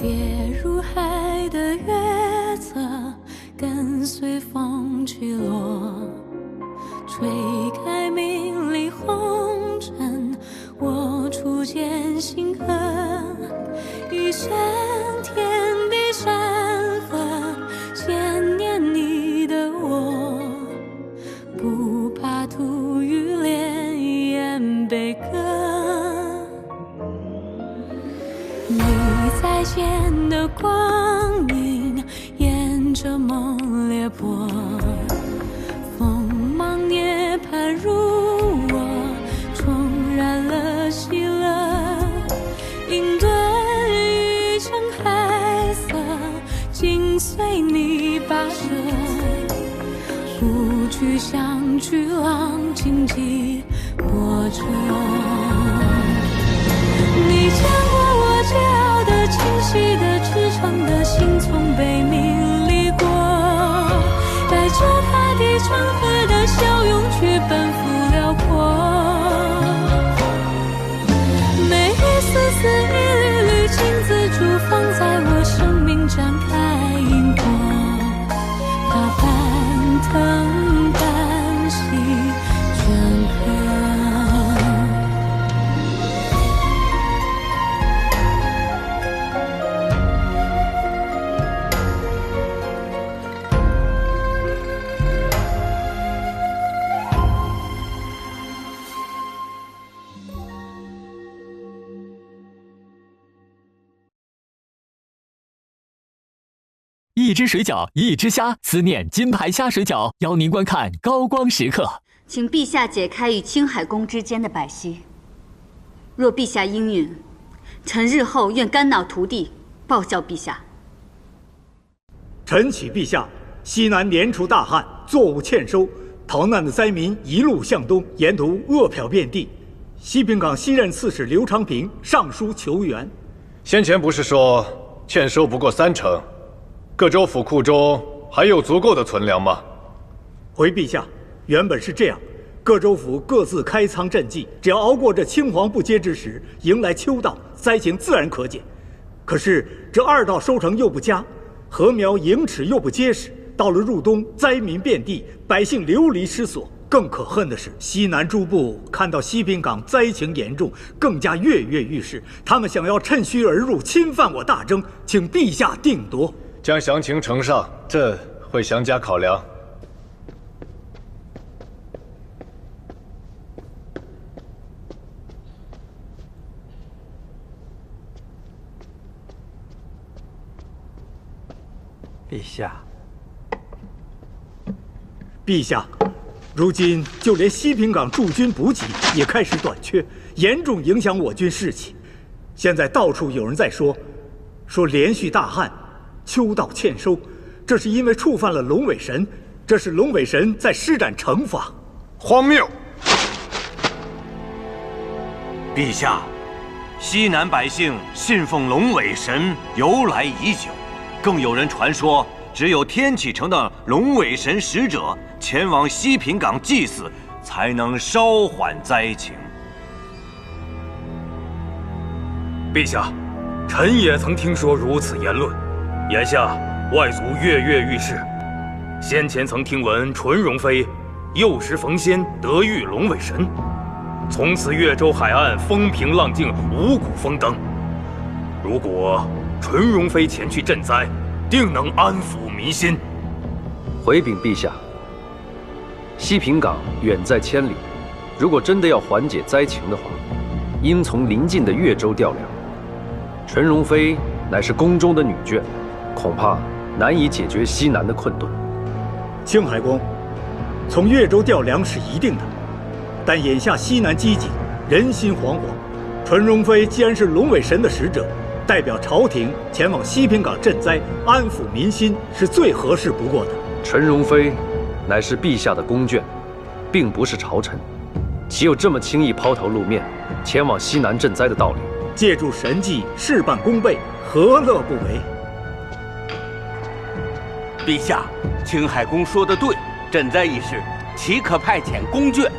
跌入海的月色，跟随风起落，吹开明丽红尘，我初见星河，一生天地山河，千年你的我，不怕土与莲言悲歌。你在前的光影，沿着梦裂波，锋芒涅槃入我，重燃了喜乐。应顿一程海色，紧随你跋涉，不惧像巨浪荆棘波折。你见过我桀骜的、清晰的、赤诚的心，从被名利过，带着大地长河的笑容去奔赴辽阔。每一丝丝、一缕缕金丝珠，放在我生命展开云朵，它奔腾般喜镌刻。一只水饺，一只虾，思念金牌虾水饺，邀您观看高光时刻。请陛下解开与青海宫之间的百隙。若陛下应允，臣日后愿肝脑涂地，报效陛下。臣启陛下，西南年初大旱，作物欠收，逃难的灾民一路向东，沿途饿殍遍地。西平岗新任刺史刘长平上书求援。先前不是说欠收不过30%？各州府库中还有足够的存粮吗？回陛下，原本是这样，各州府各自开仓赈济，只要熬过这青黄不接之时，迎来秋稻，灾情自然可减。可是这2稻收成又不佳，禾苗盈尺又不结实，到了入冬，灾民遍地，百姓流离失所。更可恨的是，西南诸部看到西平岗灾情严重，更加跃跃欲试，他们想要趁虚而入，侵犯我大征，请陛下定夺。将详情呈上，朕会详加考量。陛下，陛下，如今就连西平岗驻军补给也开始短缺，严重影响我军士气。现在到处有人在说连续大旱，秋稻欠收，这是因为触犯了龙尾神，这是龙尾神在施展惩罚。荒谬！陛下，西南百姓信奉龙尾神由来已久，更有人传说，只有天启城的龙尾神使者前往西平岗祭祀，才能稍缓灾情。陛下，臣也曾听说如此言论。眼下外族跃跃欲试，先前曾听闻纯容妃幼时逢仙得遇龙尾神，从此越州海岸风平浪静，五谷丰登。如果纯容妃前去赈灾，定能安抚民心。回禀陛下，西平岗远在千里，如果真的要缓解灾情的话，应从邻近的越州调粮。纯容妃乃是宫中的女眷，恐怕难以解决西南的困顿。青海公，从越州调粮是一定的，但眼下西南饥馑，人心惶惶。纯容妃既然是龙尾神的使者，代表朝廷前往西平岗赈灾，安抚民心，是最合适不过的。纯容妃乃是陛下的宫眷，并不是朝臣，岂有这么轻易抛头露面，前往西南赈灾的道理？借助神迹，事半功倍，何乐不为？陛下，青海公说得对，赈灾一事，岂可派遣宫眷？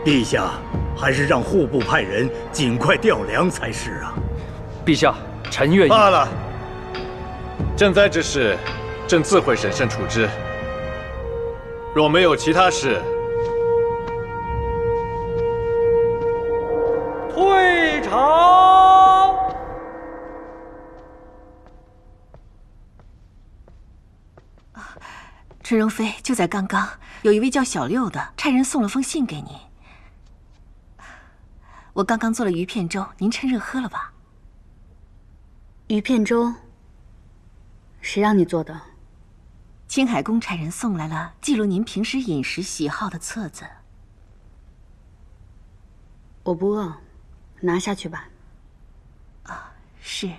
陛下，还是让户部派人尽快调粮才是啊。陛下，臣愿意。罢了，赈灾之事，朕自会审慎处置。若没有其他事，退朝。春荣妃，就在刚刚，有一位叫小六的差人送了封信给您。我刚刚做了鱼片粥，您趁热喝了吧。鱼片粥，谁让你做的？青海宫差人送来了记录您平时饮食喜好的册子。我不饿，拿下去吧。啊，是。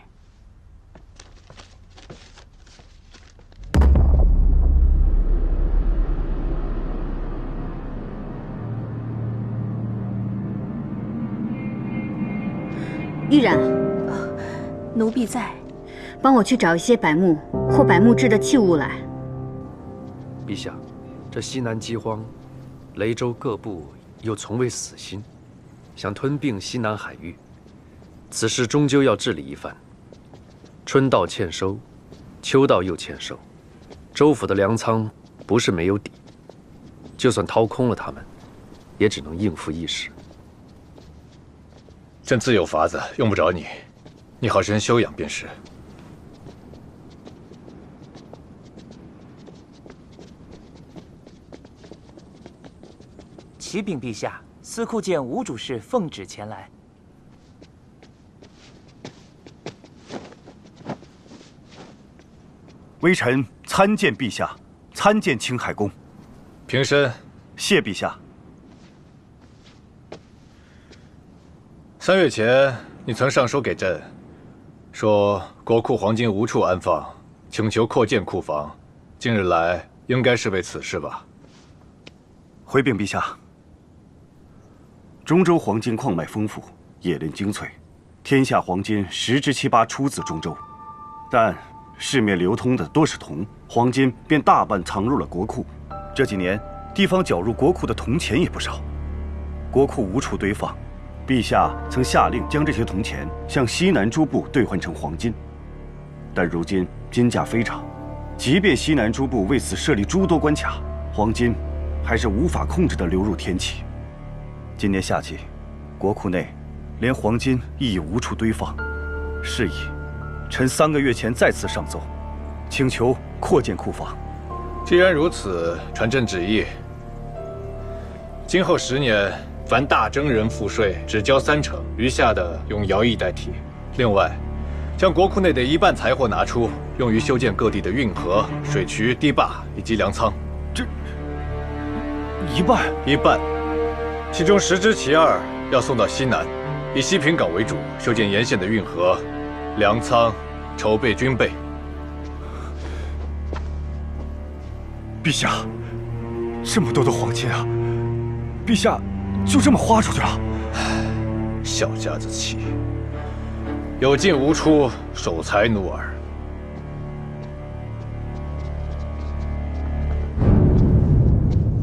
玉冉，奴婢在。帮我去找一些柏木或柏木制的器物来。陛下，这西南饥荒，雷州各部又从未死心，想吞并西南海域，此事终究要治理一番。春到欠收，秋到又欠收，州府的粮仓不是没有底，就算掏空了他们，也只能应付一时。朕自有法子，用不着你，你好生休养便是。启禀陛下，司库监吴主事奉旨前来。微臣参见陛下，参见青海宫。平身。谢陛下。3月前，你曾上书给朕，说国库黄金无处安放，请求扩建库房。近日来，应该是为此事吧？回禀陛下。中州黄金矿脉丰富，冶炼精粹，天下黄金10之7、8出自中州，但市面流通的多是铜，黄金便大半藏入了国库。这几年，地方缴入国库的铜钱也不少，国库无处堆放。陛下曾下令将这些铜钱向西南诸部兑换成黄金，但如今金价飞涨，即便西南诸部为此设立诸多关卡，黄金还是无法控制地流入天启。今年夏季，国库内连黄金亦已无处堆放，是以臣3个月前再次上奏，请求扩建库房。既然如此，传朕旨意，今后10年，凡大征人赋税只交3成，余下的用徭役代替。另外，将国库内的1半财货拿出，用于修建各地的运河、水渠、堤坝以及粮仓。这1半？1半，其中10之其2要送到西南，以西平港为主，修建沿线的运河、粮仓，筹备军备。陛下，这么多的黄金啊！陛下就这么花出去了？小家子气，有进无出，守财奴耳。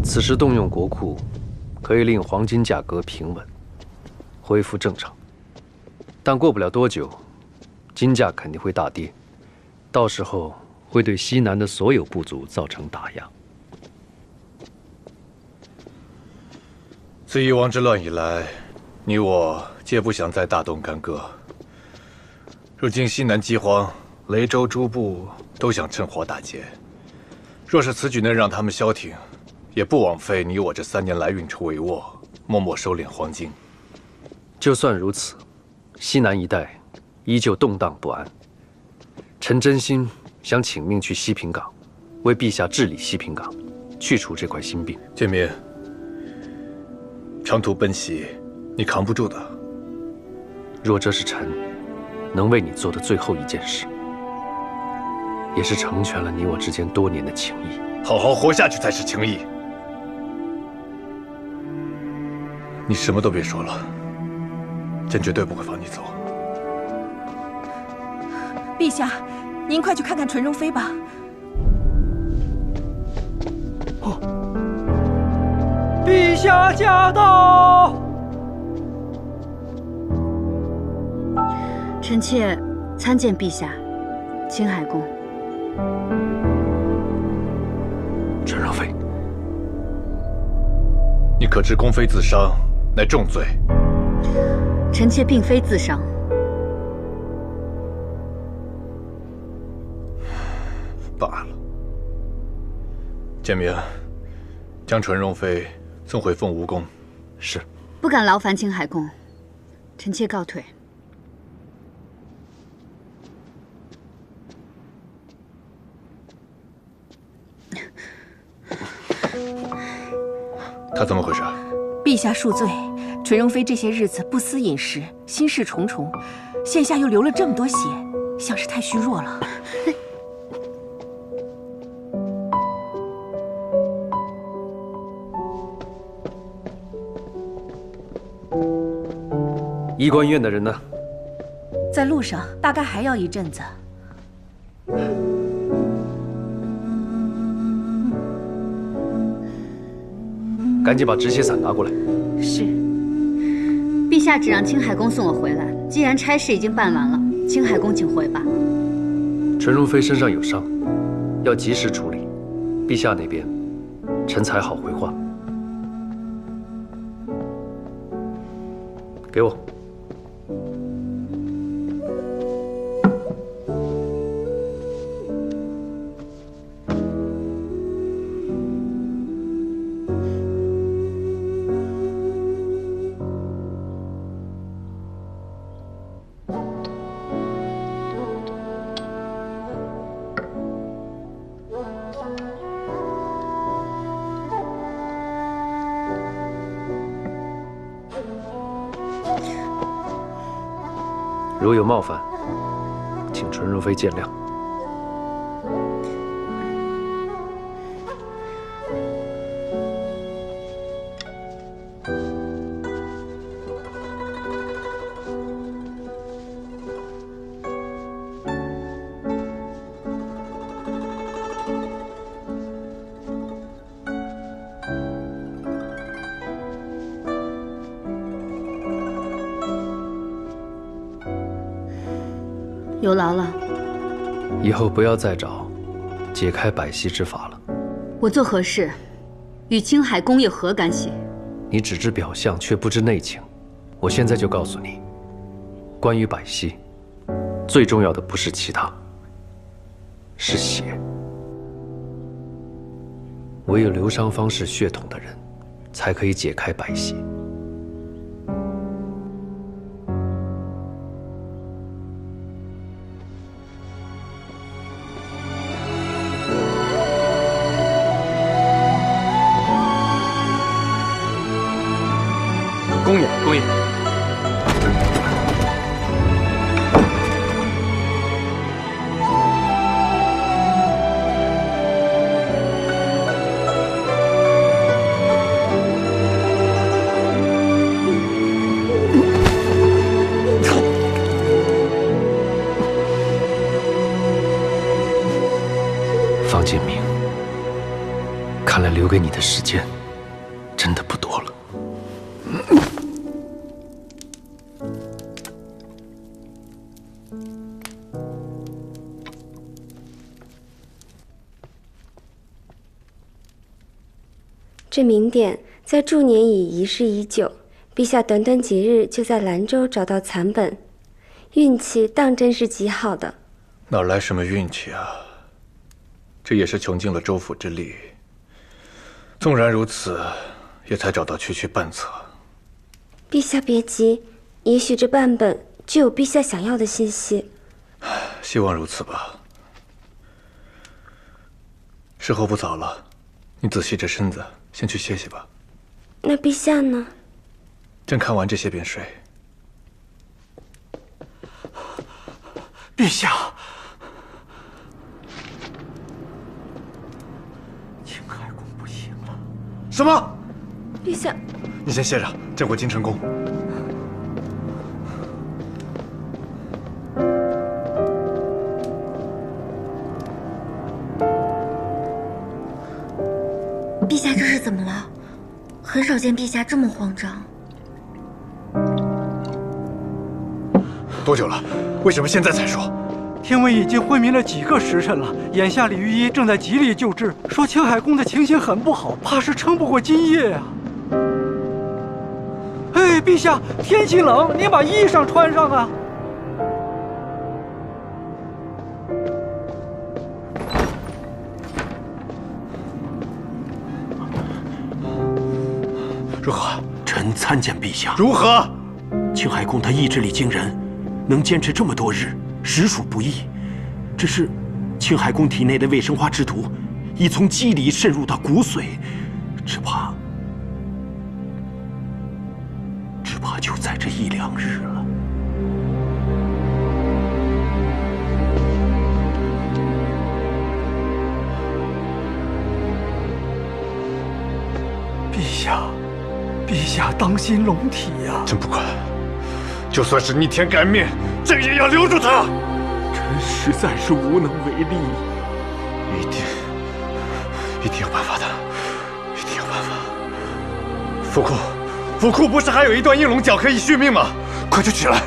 此时动用国库，可以令黄金价格平稳，恢复正常。但过不了多久，金价肯定会大跌，到时候会对西南的所有部族造成打压。自夷王之乱以来，你我皆不想再大动干戈。如今西南饥荒，雷州诸部都想趁火打劫。若是此举能让他们消停，也不枉费你我这3年来运筹帷幄，默默收敛黄金。就算如此，西南一带依旧动荡不安。臣真心想请命去西平港，为陛下治理西平港，去除这块心病。建明，长途奔袭，你扛不住的。若这是臣能为你做的最后一件事，也是成全了你我之间多年的情谊。好好活下去才是情谊。你什么都别说了，朕绝对不会放你走。陛下，您快去看看纯容妃吧。陛下驾到！臣妾参见陛下，青海宫。陈若妃，你可知宫妃自伤，乃重罪。臣妾并非自伤。罢了。简明，将纯容妃送回凤梧宫。是。不敢劳烦青海宫，臣妾告退。他怎么回事？陛下恕罪，纯容妃这些日子不思饮食，心事重重，现下又流了这么多血，像是太虚弱了。医官院的人呢？在路上，大概还要一阵子。赶紧把止血伞拿过来。是。陛下只让青海宫送我回来，既然差事已经办完了，青海宫请回吧。纯容妃身上有伤，要及时处理。陛下那边，臣才好回话。给我。如有冒犯，请纯容妃见谅。有劳了。以后不要再找解开百息之法了。我做何事，与青海宫有何干系？你只知表象，却不知内情。我现在就告诉你，关于百息，最重要的不是其他，是血。唯有刘商方氏血统的人，才可以解开百息。公爷，公爷。方建明，看来留给你的时间真的不多了。这名典在祝年已遗失已久，陛下短短几日就在兰州找到残本，运气当真是极好的。哪来什么运气啊？这也是穷尽了州府之力。纵然如此，也才找到区区半册。陛下别急，也许这半本就有陛下想要的信息。希望如此吧。时候不早了，你仔细着身子，先去歇歇吧。那陛下呢？朕看完这些便睡。陛下，青海宫不行了。什么？陛下，你先歇着，朕回京城宫。陛下这是怎么了？很少见陛下这么慌张。多久了？为什么现在才说？天威已经昏迷了几个时辰了，眼下李御医正在极力救治，说青海宫的情形很不好，怕是撑不过今夜啊。哎，陛下，天气冷，您把衣裳穿上啊。如何？臣参见陛下。如何？青海宫他意志力惊人，能坚持这么多日，实属不易。只是，青海宫体内的卫生花之毒，已从肌理渗入到骨髓，只怕就在这1、2日了。陛下当心龙体呀！朕不管，就算是逆天改命，朕也要留住他。臣实在是无能为力，一定有办法的，一定有办法。府库不是还有一段应龙角可以续命吗？快去取来！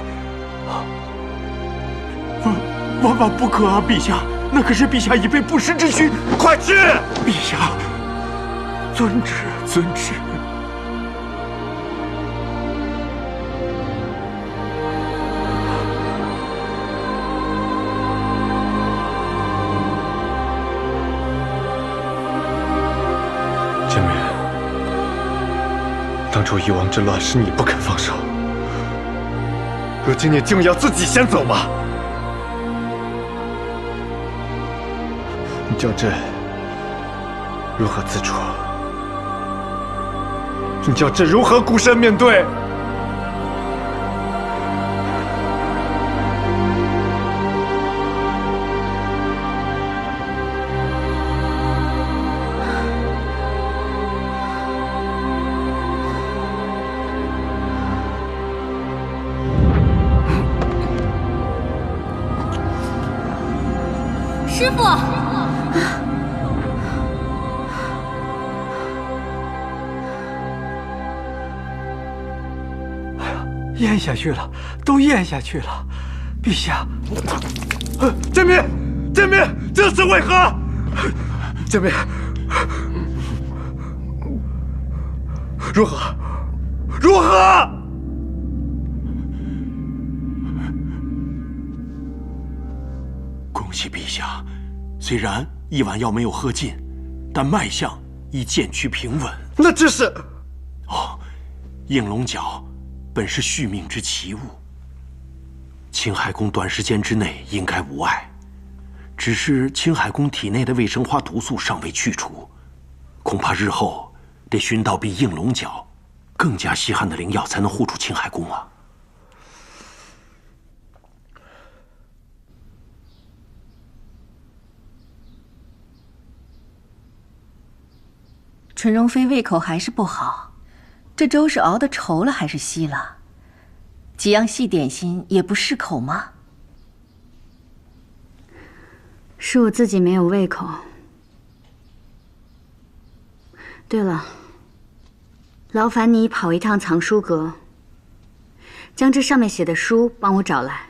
万万不可啊，陛下，那可是陛下以备不时之需。快去！陛下，遵旨，遵旨。建明，当初夷王之乱是你不肯放手，如今你竟要自己先走吗？你叫朕如何自处？你叫朕如何孤身面对？师傅，咽下去了，都咽下去了。陛下，建明，这是为何？建明，如何？恭喜陛下，虽然一碗药没有喝尽，但脉象已渐趋平稳。那这是……哦，应龙角本是续命之奇物，青海宫短时间之内应该无碍。只是青海宫体内的卫生花毒素尚未去除，恐怕日后得寻到比应龙角更加稀罕的灵药，才能护住青海宫啊。纯容妃胃口还是不好，这粥是熬得稠了还是稀了？几样细点心也不适口吗？是我自己没有胃口。对了，劳烦你跑一趟藏书阁，将这上面写的书帮我找来。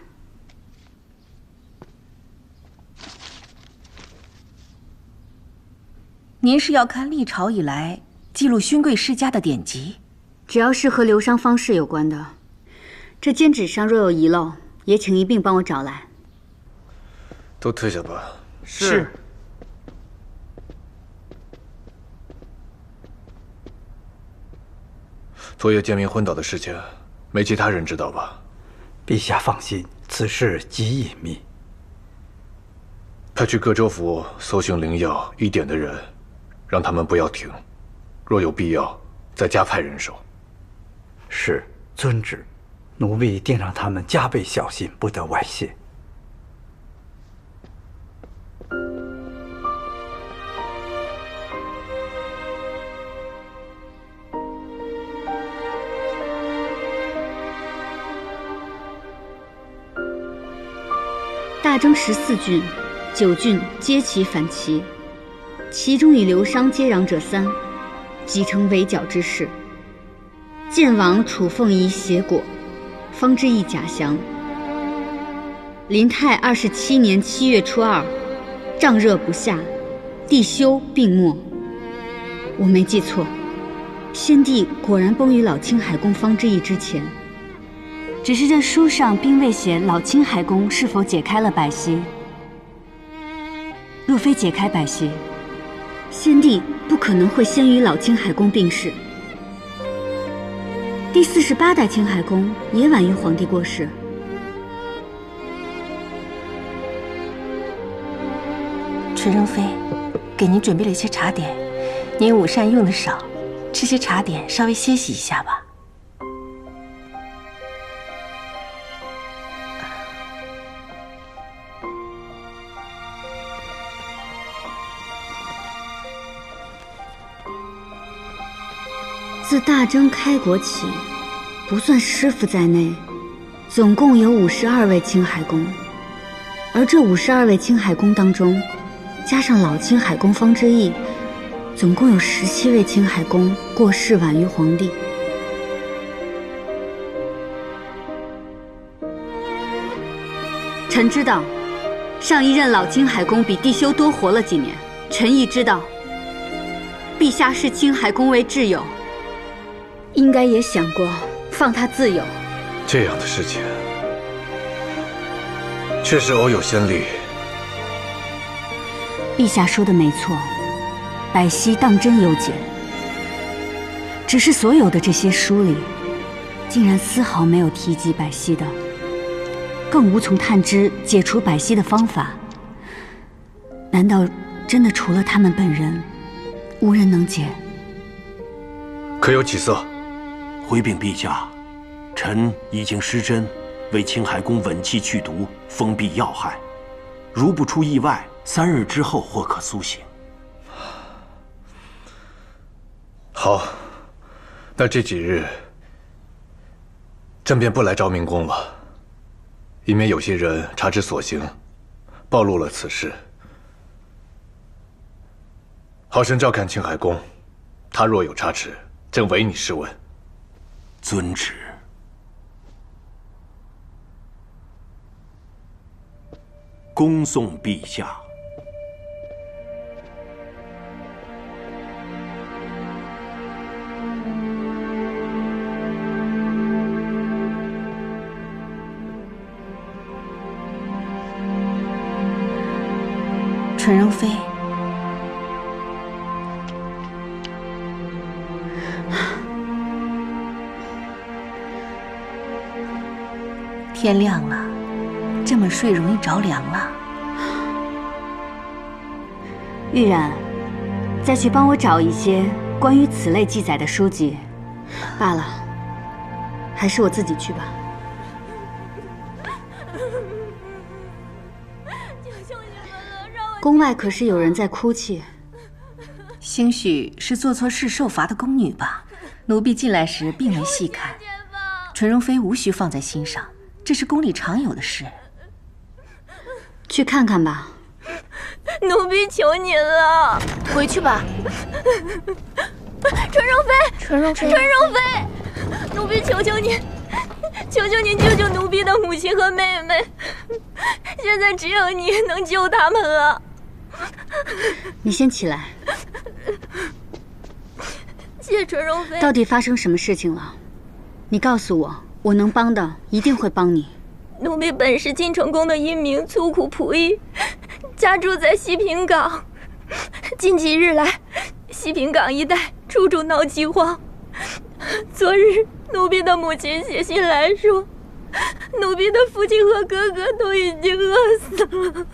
您是要看历朝以来记录勋贵世家的典籍？只要是和流觞方士有关的，这笺纸上若有遗漏，也请一并帮我找来。都退下吧。是。昨夜建明昏倒的事情，没其他人知道吧？陛下放心，此事极隐秘。派去各州府搜寻灵药医典的人，让他们不要停，若有必要，再加派人手。是，遵旨。奴婢定让他们加倍小心，不得外泄。大征14郡，9郡皆其反齐，其中与流觞接壤者3，即成围剿之势。晋王楚凤仪挟裹，方知一假降。林泰27年7月初2，瘴热不下，帝修病没。我没记错，先帝果然崩于老青海宫方之役之前。只是这书上并未写老青海宫是否解开了百息。若非解开百息，先帝不可能会先于老青海宫病逝。第48代青海宫也晚于皇帝过世。纯容妃，给您准备了一些茶点，您午膳用的少，吃些茶点稍微歇息一下吧。自大征开国起，不算师傅在内，总共有52位青海公，而这52位青海公当中，加上老青海公方之役，总共有17位青海公过世晚于皇帝。臣知道，上一任老青海公比帝修多活了几年。臣亦知道，陛下视青海公为挚友，应该也想过放他自由。这样的事情，确实偶有先例。陛下说的没错，百息当真有解。只是所有的这些书里，竟然丝毫没有提及百息的，更无从探知解除百息的方法。难道真的除了他们本人，无人能解？可有起色？回禀陛下，臣已经施针为青海宫稳气去毒，封闭要害，如不出意外，3日之后或可苏醒。好，那这几日朕便不来昭明宫了，以免有些人察之所行，暴露了此事。好生照看青海宫，他若有差池，朕唯你是问。遵旨。恭送陛下。纯容妃，天亮了，这么睡容易着凉了。玉然，再去帮我找一些关于此类记载的书籍。罢了，还是我自己去吧。宫外可是有人在哭泣，兴许是做错事受罚的宫女吧。奴婢进来时并没细看，纯容妃无需放在心上，这是宫里常有的事。去看看吧。奴婢求您了，回去吧。纯容妃，纯容妃，奴婢求求您，求求您救救奴婢的母亲和妹妹，现在只有你能救他们了。你先起来。谢纯容妃。到底发生什么事情了？你告诉我，我能帮的一定会帮你。奴婢本是金城宫的一名粗苦仆役，家住在西平港。近几日来，西平港一带处处闹饥荒。昨日，奴婢的母亲写信来说，奴婢的父亲和哥哥都已经饿死了。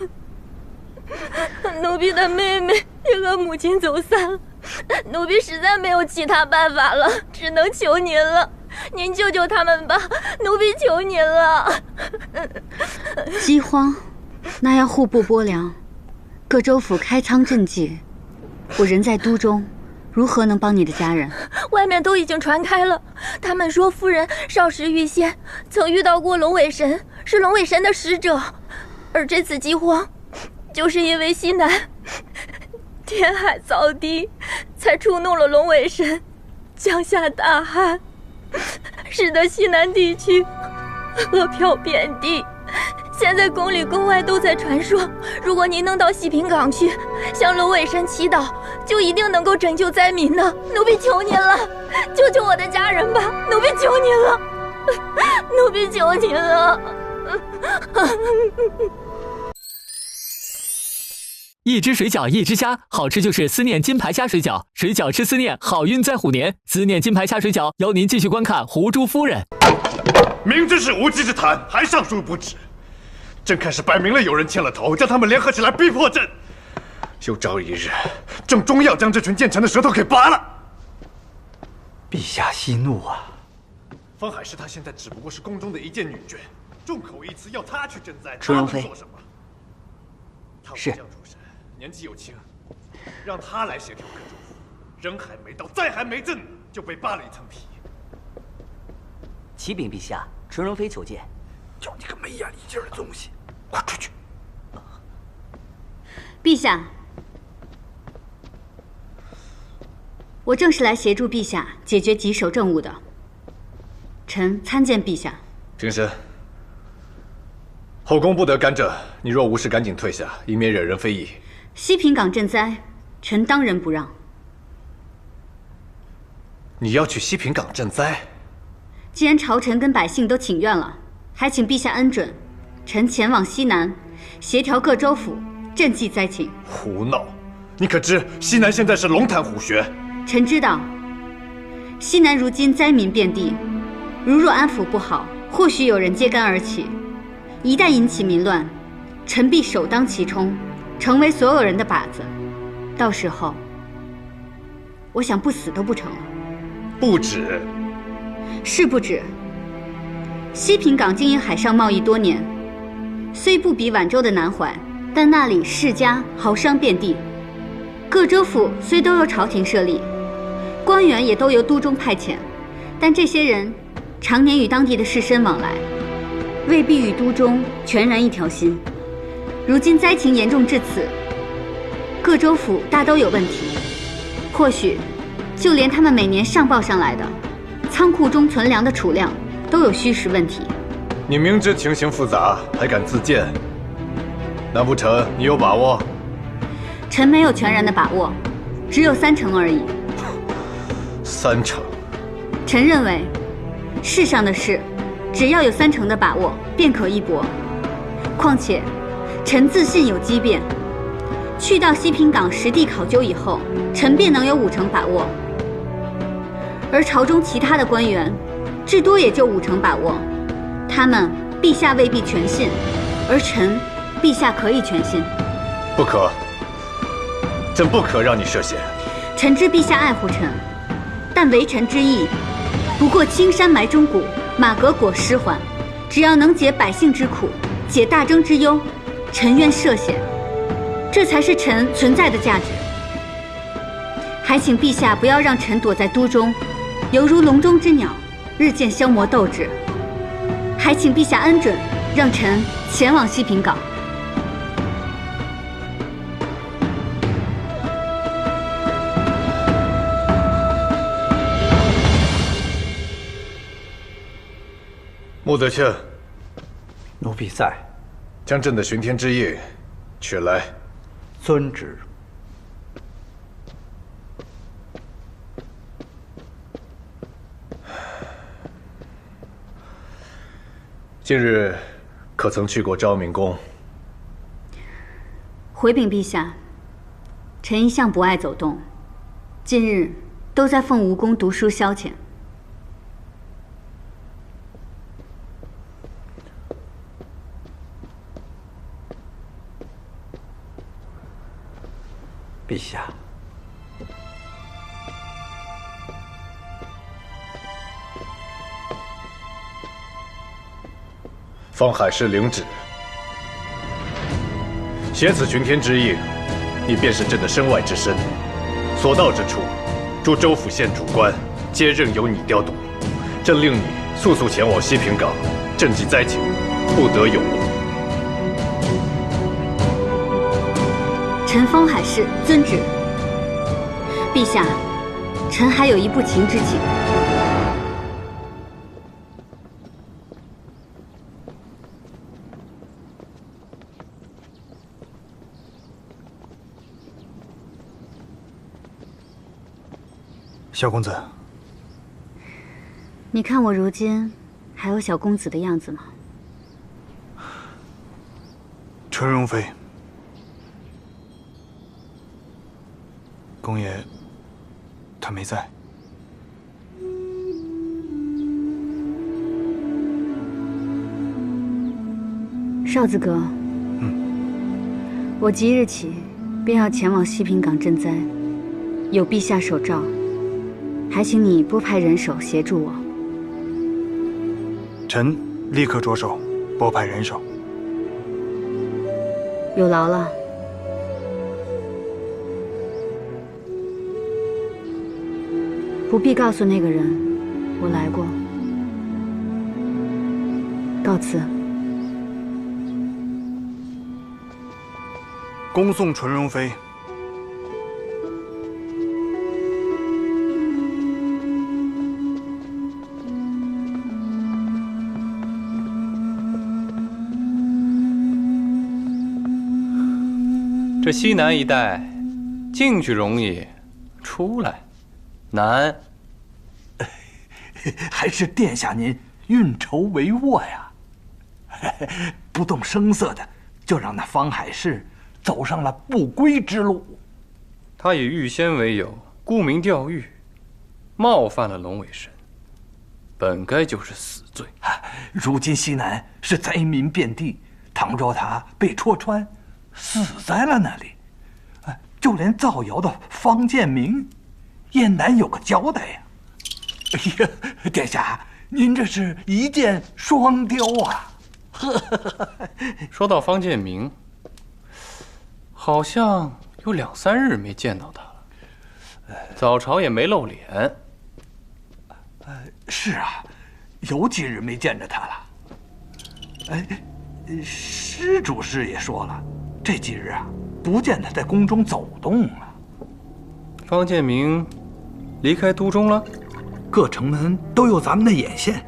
奴婢的妹妹也和母亲走散了，奴婢实在没有其他办法了，只能求您了，您救救他们吧，奴婢求您了。饥荒，那要户部拨粮，各州府开仓赈济。我人在都中，如何能帮你的家人？外面都已经传开了，他们说夫人少时遇仙，曾遇到过龙尾神，是龙尾神的使者，而这次饥荒，就是因为西南天海造地，才触怒了龙尾神，降下大旱，使得西南地区河漂遍地，现在宫里宫外都在传说，如果您能到西平港去，向龙尾神祈祷，就一定能够拯救灾民的。奴婢求您了，救救我的家人吧！奴婢求您了，奴婢求您了。一只水饺一只虾，好吃就是思念金牌虾水饺，水饺吃思念，好运在虎年。思念金牌虾水饺，邀您继续观看《胡珠夫人》。明知是无稽之谈，还上书不止。朕看是摆明了有人牵了头，将他们联合起来逼迫朕。有朝一日，朕终要将这群奸臣的舌头给拔了。陛下息怒啊！方海市他现在只不过是宫中的一介女眷，众口一词要他去赈灾，纯容妃做什么？他武是将出身，年纪又轻，让他来协调各州府，人还没到，灾还没震，就被扒了一层皮。启禀陛下，纯容妃求见。就你个没眼力劲儿的东西，快出去！陛下，我正是来协助陛下解决棘手政务的。臣参见陛下。平身。后宫不得干涉，你若无事，赶紧退下，以免惹人非议。西平港赈灾，臣当仁不让。你要去西平港赈灾？既然朝臣跟百姓都请愿了，还请陛下恩准，臣前往西南，协调各州府，赈济灾情。胡闹！你可知西南现在是龙潭虎穴？臣知道，西南如今灾民遍地，如若安抚不好，或许有人揭竿而起。一旦引起民乱，臣必首当其冲，成为所有人的靶子。到时候，我想不死都不成了。不止。是不止。西平港经营海上贸易多年，虽不比皖州的南淮，但那里世家豪商遍地。各州府虽都由朝廷设立，官员也都由都中派遣，但这些人常年与当地的士绅往来，未必与都中全然一条心。如今灾情严重至此，各州府大都有问题，或许就连他们每年上报上来的仓库中存粮的储量都有虚实问题。你明知情形复杂，还敢自荐？难不成你有把握？臣没有全然的把握，只有3成而已。3成？臣认为，世上的事，只要有3成的把握，便可一搏。况且，臣自信有机变。去到西平港实地考究以后，臣便能有5成把握。而朝中其他的官员，至多也就5成把握，他们陛下未必全信，而臣，陛下可以全信。不可，朕不可让你涉险。臣知陛下爱护臣，但为臣之意，不过青山埋忠骨，马革裹尸还。只要能解百姓之苦，解大征之忧，臣愿涉险，这才是臣存在的价值。还请陛下不要让臣躲在都中，犹如笼中之鸟，日渐消磨斗志。还请陛下恩准，让臣前往西平港。穆德庆，奴婢在。将朕的巡天之印取来。遵旨。近日可曾去过昭明宫？回禀陛下，臣一向不爱走动，近日都在凤梧宫读书消遣。陛下，方海市领旨，携此巡天之印，你便是朕的身外之身，所到之处，诸州府县主官皆任由你调度。朕令你速速前往西平港，赈济灾情，不得有误。臣方海市遵旨。陛下，臣还有一步情之请。小公子，你看我如今还有小公子的样子吗？纯容妃，公爷他没在。少子哥，我即日起便要前往西平港赈灾，有陛下手诏，还请你拨派人手协助我。臣立刻着手拨派人手。有劳了。不必告诉那个人，我来过。告辞。恭送纯容妃。这西南一带，进去容易，出来难。还是殿下您运筹帷幄呀，不动声色的就让那方海市走上了不归之路。他以御仙为由沽名钓誉，冒犯了龙尾神，本该就是死罪。如今西南是灾民遍地，倘若他被戳穿，死在了那里，就连造谣的方建明也难有个交代呀。哎呀，殿下，您这是一箭双雕啊！说到方建明，好像有2、3日没见到他了，早朝也没露脸。是啊，有几日没见着他了。施主事也说了，这几日啊，不见他在宫中走动了。方建明离开都中了？各城门都有咱们的眼线，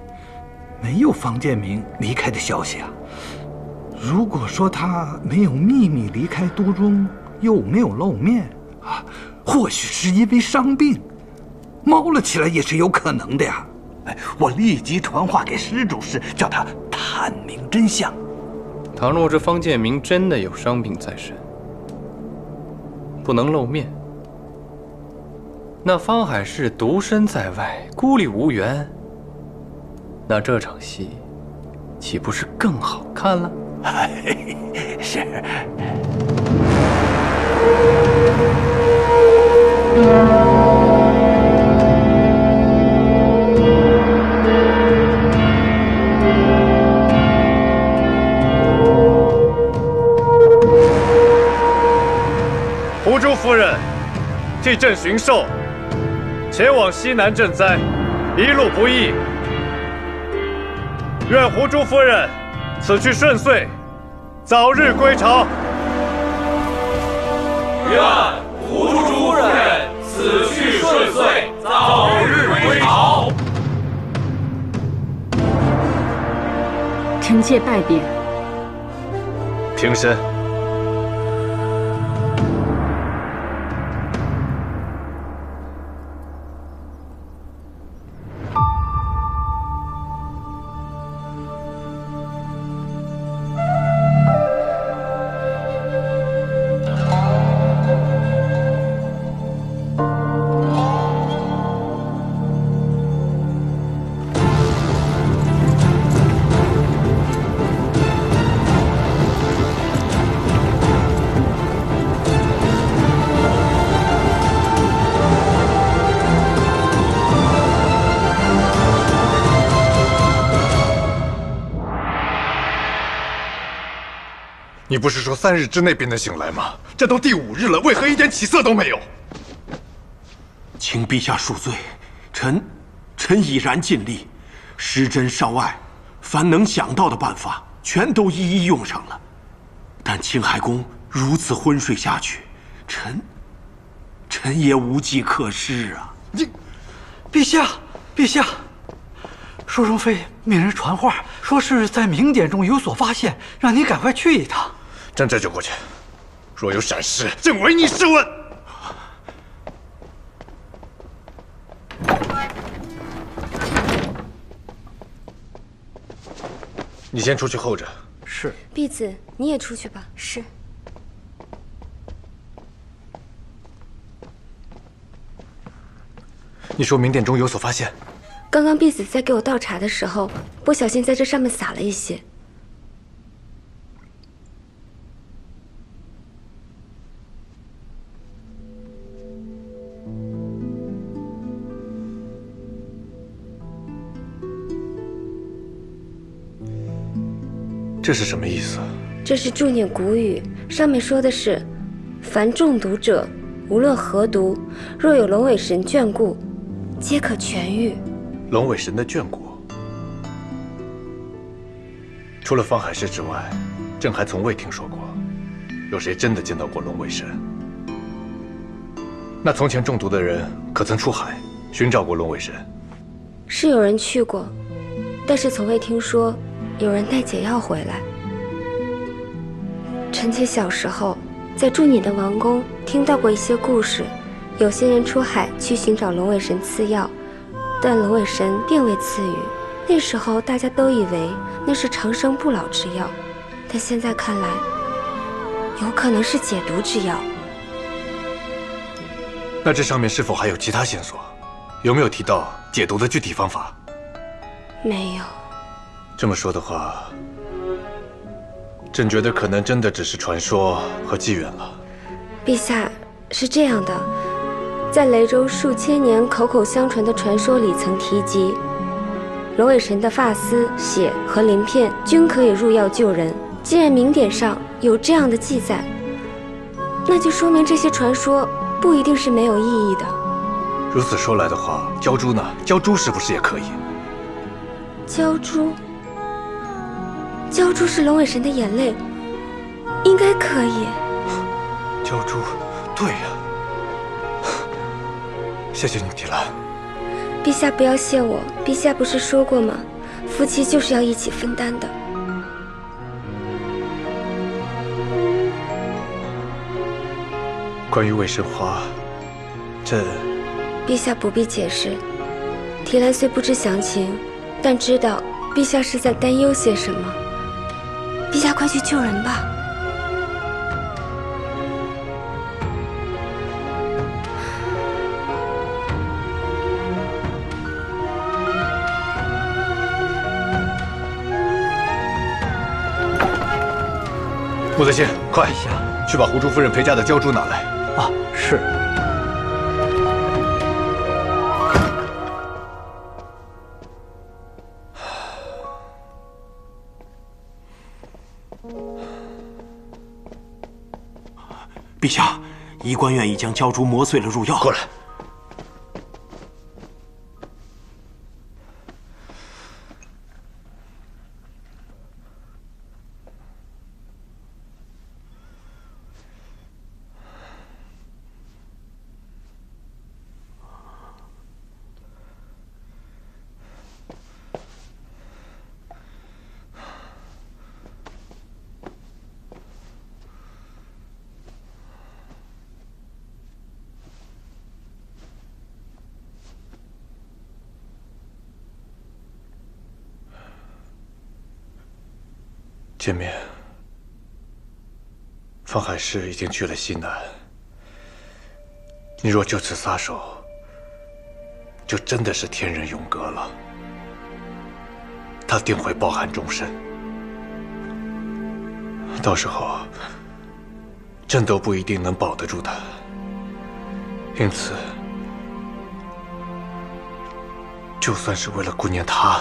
没有方建明离开的消息啊。如果说他没有秘密离开都中，又没有露面啊，或许是因为伤病，猫了起来也是有可能的呀。我立即传话给施主事，叫他探明真相。倘若这方建明真的有伤病在身，不能露面，那方海市独身在外，孤立无援，那这场戏岂不是更好看了？是。胡珠夫人替朕巡狩，前往西南赈灾，一路不易。愿胡珠夫人此去顺遂，早日归朝。愿胡珠夫人此去顺遂，早日归朝。臣妾拜别。平身。你不是说3日之内便能醒来吗？这都第5日了，为何一点起色都没有？请陛下恕罪，臣已然尽力，时珍少爱，凡能想到的办法，全都一一用上了。但青海宫如此昏睡下去，臣也无计可施啊！陛下，淑容妃命人传话，说是在明典中有所发现，让您赶快去一趟。朕这就过去。若有闪失，朕唯你是问。你先出去候着。是。婢子，你也出去吧。是。你说明殿中有所发现？刚刚婢子在给我倒茶的时候，不小心在这上面洒了一些。这是什么意思？这是助念古语，上面说的是：凡中毒者，无论何毒，若有龙尾神眷顾，皆可痊愈。龙尾神的眷顾，除了方海市之外，朕还从未听说过有谁真的见到过龙尾神。那从前中毒的人可曾出海寻找过龙尾神？是有人去过，但是从未听说有人带解药回来。臣妾小时候在祝你的王宫听到过一些故事，有些人出海去寻找龙尾神赐药，但龙尾神并未赐予。那时候大家都以为那是长生不老之药，但现在看来，有可能是解毒之药。那这上面是否还有其他线索？有没有提到解毒的具体方法？没有。这么说的话，朕觉得可能真的只是传说和机缘了。陛下，是这样的，在雷州数千年口口相传的传说里曾提及，龙尾神的发丝、血和鳞片均可以入药救人。既然名典上有这样的记载，那就说明这些传说不一定是没有意义的。如此说来的话，鲛珠呢？鲛珠是不是也可以？鲛珠，鲛珠是龙尾神的眼泪，应该可以。鲛珠，对呀。谢谢你，提兰。陛下不要谢我，陛下不是说过吗？夫妻就是要一起分担的。关于卫生花，朕……陛下不必解释。提兰虽不知详情，但知道陛下是在担忧些什么。陛下快去救人吧。穆德信，快去把胡珠夫人陪嫁的鲛珠拿来。啊，是。陛下，医官院已将鲛珠磨碎了入药。过来。见面，方海市已经去了西南。你若就此撒手，就真的是天人永隔了。他定会抱憾终身，到时候朕都不一定能保得住他。因此，就算是为了顾念他，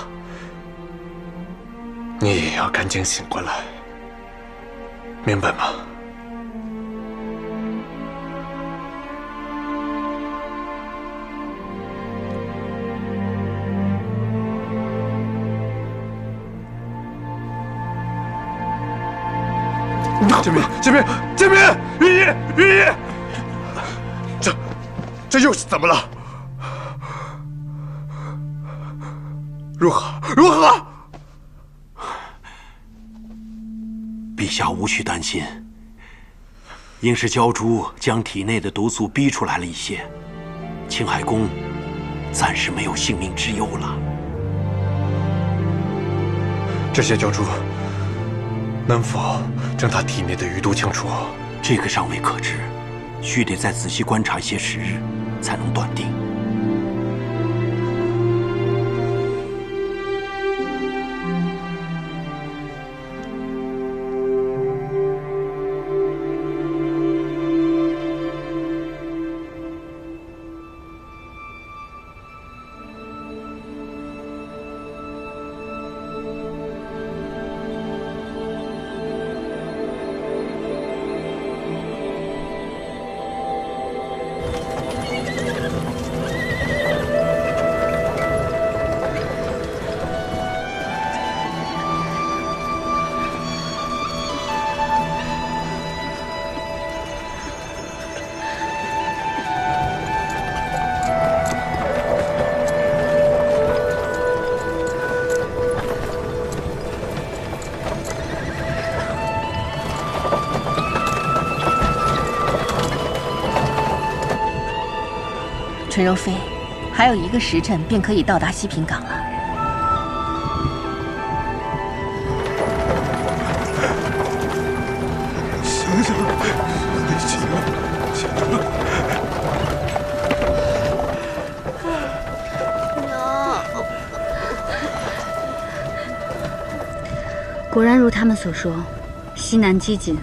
你也要赶紧醒过来，明白吗？这边，御医，这又是怎么了？如何？陛下无需担心，应是鲛珠将体内的毒素逼出来了一些，青海宫暂时没有性命之忧了。这些教主能否将他体内的余毒清除？这个尚未可知，须得再仔细观察些时日，才能断定。纯柔妃，还有1个时辰便可以到达西平港了。行行，果然如他们所说，西南饥馑，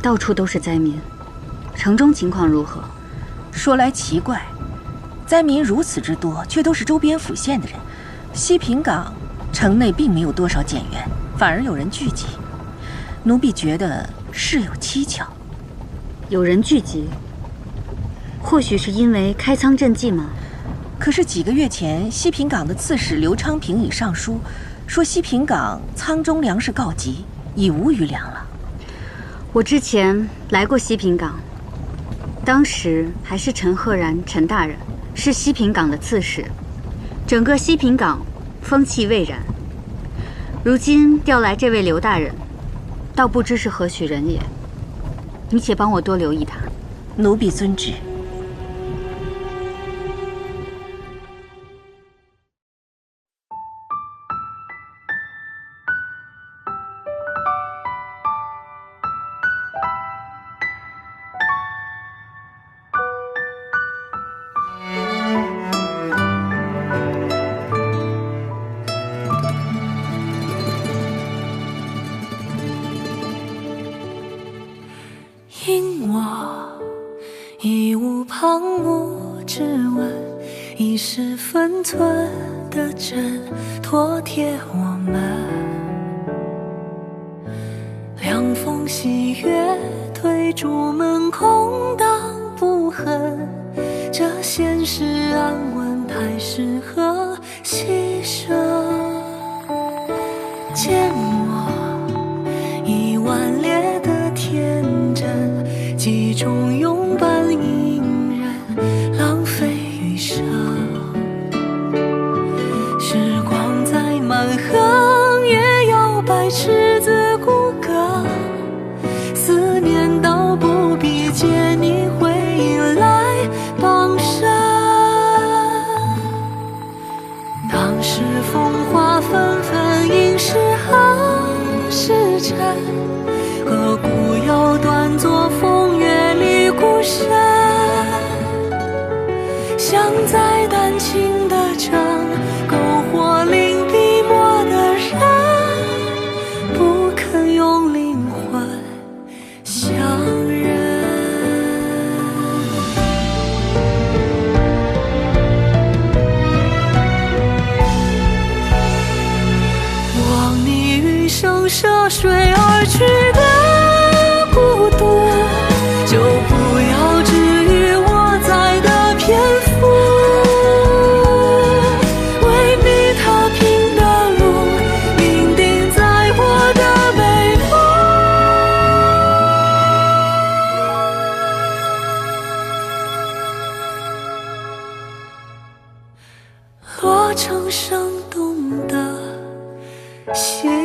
到处都是灾民。城中情况如何？说来奇怪。灾民如此之多，却都是周边府县的人。西平港城内并没有多少减员，反而有人聚集。奴婢觉得事有蹊跷。有人聚集，或许是因为开仓赈济吗？可是几个月前，西平港的刺史刘昌平已上书，说西平港仓中粮食告急，已无余粮了。我之前来过西平港，当时还是陈赫然陈大人。是西平港的刺史，整个西平港风气蔚然。如今调来这位刘大人，倒不知是何许人也。你且帮我多留意他。奴婢遵旨。因我义无旁骛之问，一时分寸的针妥帖我们。凉风细月推朱门，空荡不恨。这现实安稳，太适合牺牲。见我以顽劣的天真，集中用般隐忍，浪费余生。时光再蛮横，也要百尺子骨骼。思念倒不必借你回忆来傍身。当时风华纷纷，应是好时辰。何故要端坐风月里孤身？想再丹青的针，勾活令笔墨的人，不肯用灵魂相认。望你余生涉水而去的孤独，就不要止于我在的篇幅。为你踏平的路，铭定在我的眉目，落成生动的写。